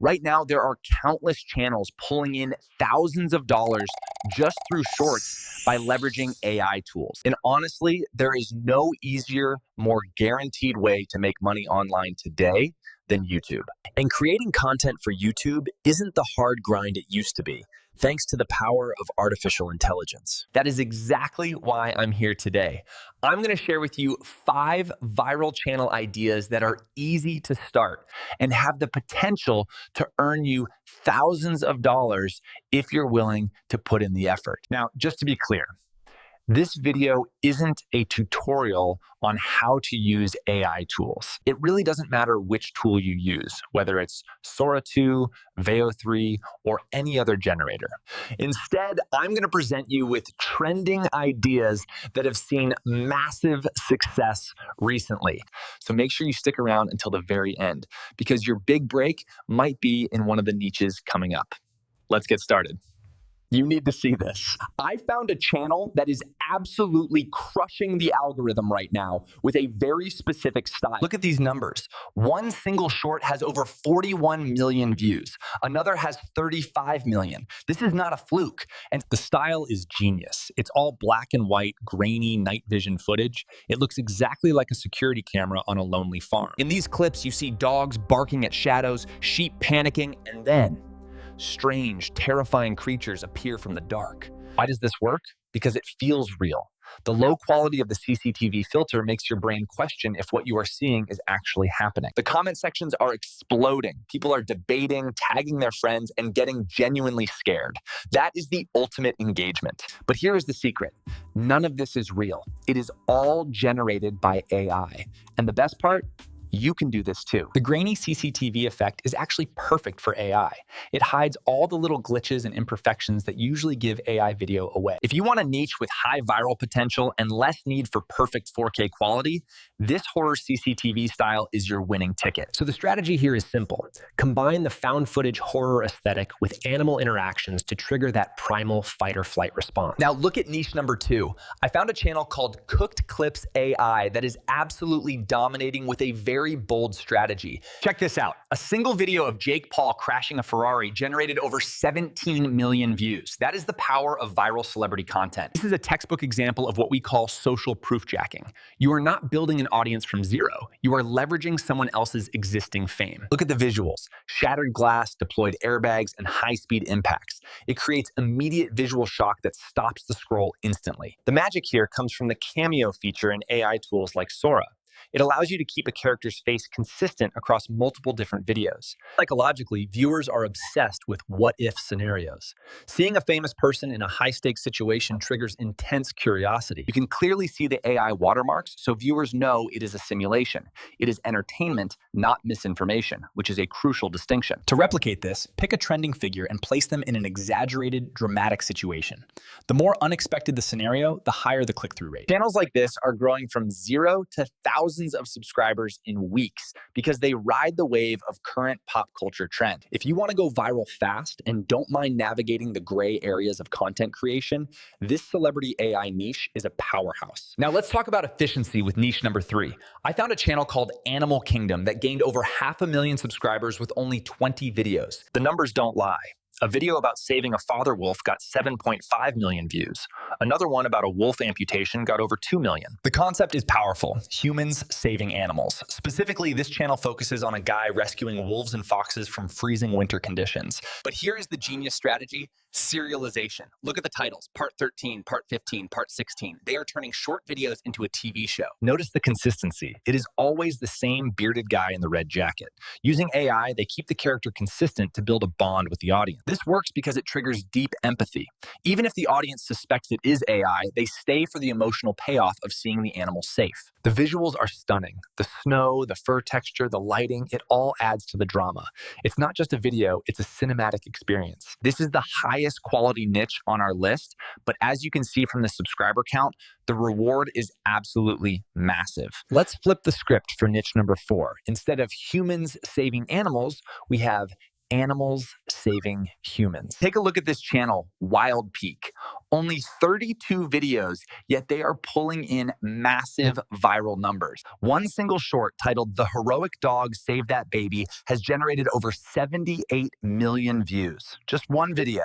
Right now, there are countless channels pulling in thousands of dollars just through shorts by leveraging AI tools. And honestly, there is no easier, more guaranteed way to make money online today than YouTube. And creating content for YouTube isn't the hard grind it used to be, thanks to the power of artificial intelligence. That is exactly why I'm here today. I'm going to share with you 5 viral channel ideas that are easy to start and have the potential to earn you thousands of dollars if you're willing to put in the effort. Now, just to be clear, this video isn't a tutorial on how to use AI tools. It really doesn't matter which tool you use, whether it's Sora 2, Veo 3, or any other generator. Instead, I'm going to present you with trending ideas that have seen massive success recently. So make sure you stick around until the very end, because your big break might be in one of the niches coming up. Let's get started. You need to see this. I found a channel that is absolutely crushing the algorithm right now with a very specific style. Look at these numbers. One single short has over 41 million views. Another has 35 million. This is not a fluke. And the style is genius. It's all black and white, grainy night vision footage. It looks exactly like a security camera on a lonely farm. In these clips, you see dogs barking at shadows, sheep panicking, and then strange, terrifying creatures appear from the dark. Why does this work? Because it feels real. The low quality of the CCTV filter makes your brain question if what you are seeing is actually happening. The comment sections are exploding. People are debating, tagging their friends, and getting genuinely scared. That is the ultimate engagement. But here is the secret. None of this is real. It is all generated by AI. And the best part? You can do this too. The grainy CCTV effect is actually perfect for AI. It hides all the little glitches and imperfections that usually give AI video away. If you want a niche with high viral potential and less need for perfect 4K quality, this horror CCTV style is your winning ticket. So the strategy here is simple. Combine the found footage horror aesthetic with animal interactions to trigger that primal fight or flight response. Now look at niche number 2. I found a channel called Cooked Clips AI that is absolutely dominating with a very bold strategy. Check this out. A single video of Jake Paul crashing a Ferrari generated over 17 million views. That is the power of viral celebrity content. This is a textbook example of what we call social proof jacking. You are not building an audience from zero. You are leveraging someone else's existing fame. Look at the visuals. Shattered glass, deployed airbags, and high-speed impacts. It creates immediate visual shock that stops the scroll instantly. The magic here comes from the cameo feature in AI tools like Sora. It allows you to keep a character's face consistent across multiple different videos. Psychologically, viewers are obsessed with what-if scenarios. Seeing a famous person in a high-stakes situation triggers intense curiosity. You can clearly see the AI watermarks, so viewers know it is a simulation. It is entertainment, not misinformation, which is a crucial distinction. To replicate this, pick a trending figure and place them in an exaggerated, dramatic situation. The more unexpected the scenario, the higher the click-through rate. Channels like this are growing from 0 to thousands of subscribers in weeks because they ride the wave of current pop culture trend. If you want to go viral fast and don't mind navigating the gray areas of content creation, this celebrity AI niche is a powerhouse. Now let's talk about efficiency with niche number 3. I found a channel called Animal Kingdom that gained over 500,000 subscribers with only 20 videos. The numbers don't lie. A video about saving a father wolf got 7.5 million views. Another one about a wolf amputation got over 2 million. The concept is powerful. Humans saving animals. Specifically, this channel focuses on a guy rescuing wolves and foxes from freezing winter conditions. But here is the genius strategy: serialization. Look at the titles: Part 13, Part 15, Part 16. They are turning short videos into a TV show. Notice the consistency. It is always the same bearded guy in the red jacket. Using AI, they keep the character consistent to build a bond with the audience. This works because it triggers deep empathy. Even if the audience suspects it is AI, they stay for the emotional payoff of seeing the animal safe. The visuals are stunning. The snow, the fur texture, the lighting, it all adds to the drama. It's not just a video, it's a cinematic experience. This is the highest quality niche on our list, but as you can see from the subscriber count, the reward is absolutely massive. Let's flip the script for niche number 4. Instead of humans saving animals, we have animals saving humans. Take a look at this channel, Wild Peak. Only 32 videos, yet they are pulling in massive viral numbers. One single short titled The Heroic Dog Saved That Baby has generated over 78 million views. Just one video.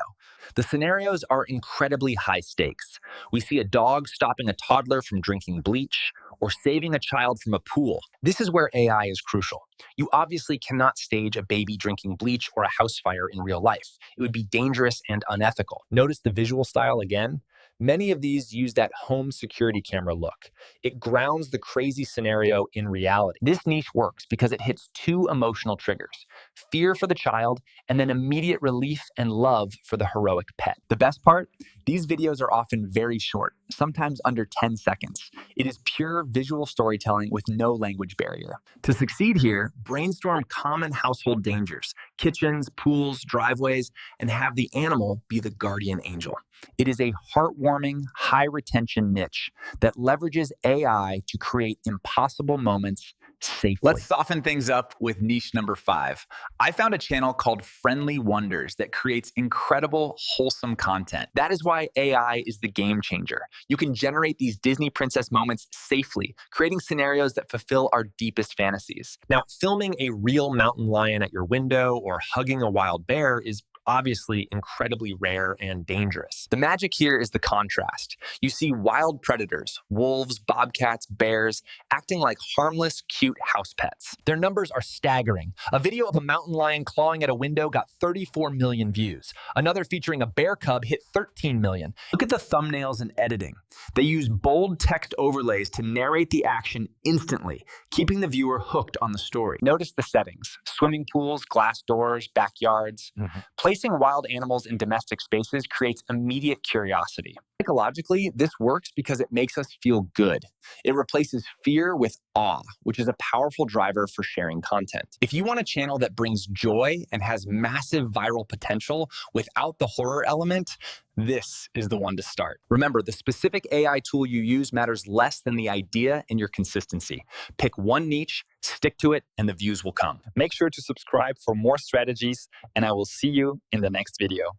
The scenarios are incredibly high stakes. We see a dog stopping a toddler from drinking bleach or saving a child from a pool. This is where AI is crucial. You obviously cannot stage a baby drinking bleach or a house fire in real life. It would be dangerous and unethical. Notice the visual style again. Many of these use that home security camera look. It grounds the crazy scenario in reality. This niche works because it hits two emotional triggers: fear for the child, and then immediate relief and love for the heroic pet. The best part? These videos are often very short, sometimes under 10 seconds. It is pure visual storytelling with no language barrier. To succeed here, brainstorm common household dangers: kitchens, pools, driveways, and have the animal be the guardian angel. It is a heartwarming, high retention niche that leverages AI to create impossible moments safely. Let's soften things up with niche number 5. I found a channel called Friendly Wonders that creates incredible, wholesome content. That is why AI is the game changer. You can generate these Disney princess moments safely, creating scenarios that fulfill our deepest fantasies. Now, filming a real mountain lion at your window or hugging a wild bear is obviously incredibly rare and dangerous. The magic here is the contrast. You see wild predators, wolves, bobcats, bears, acting like harmless, cute house pets. Their numbers are staggering. A video of a mountain lion clawing at a window got 34 million views. Another featuring a bear cub hit 13 million. Look at the thumbnails and editing. They use bold text overlays to narrate the action instantly, keeping the viewer hooked on the story. Notice the settings: swimming pools, glass doors, backyards. Placing wild animals in domestic spaces creates immediate curiosity. Psychologically, this works because it makes us feel good. It replaces fear with awe, which is a powerful driver for sharing content. If you want a channel that brings joy and has massive viral potential without the horror element, this is the one to start. Remember, the specific AI tool you use matters less than the idea and your consistency. Pick one niche, stick to it, and the views will come. Make sure to subscribe for more strategies, and I will see you in the next video.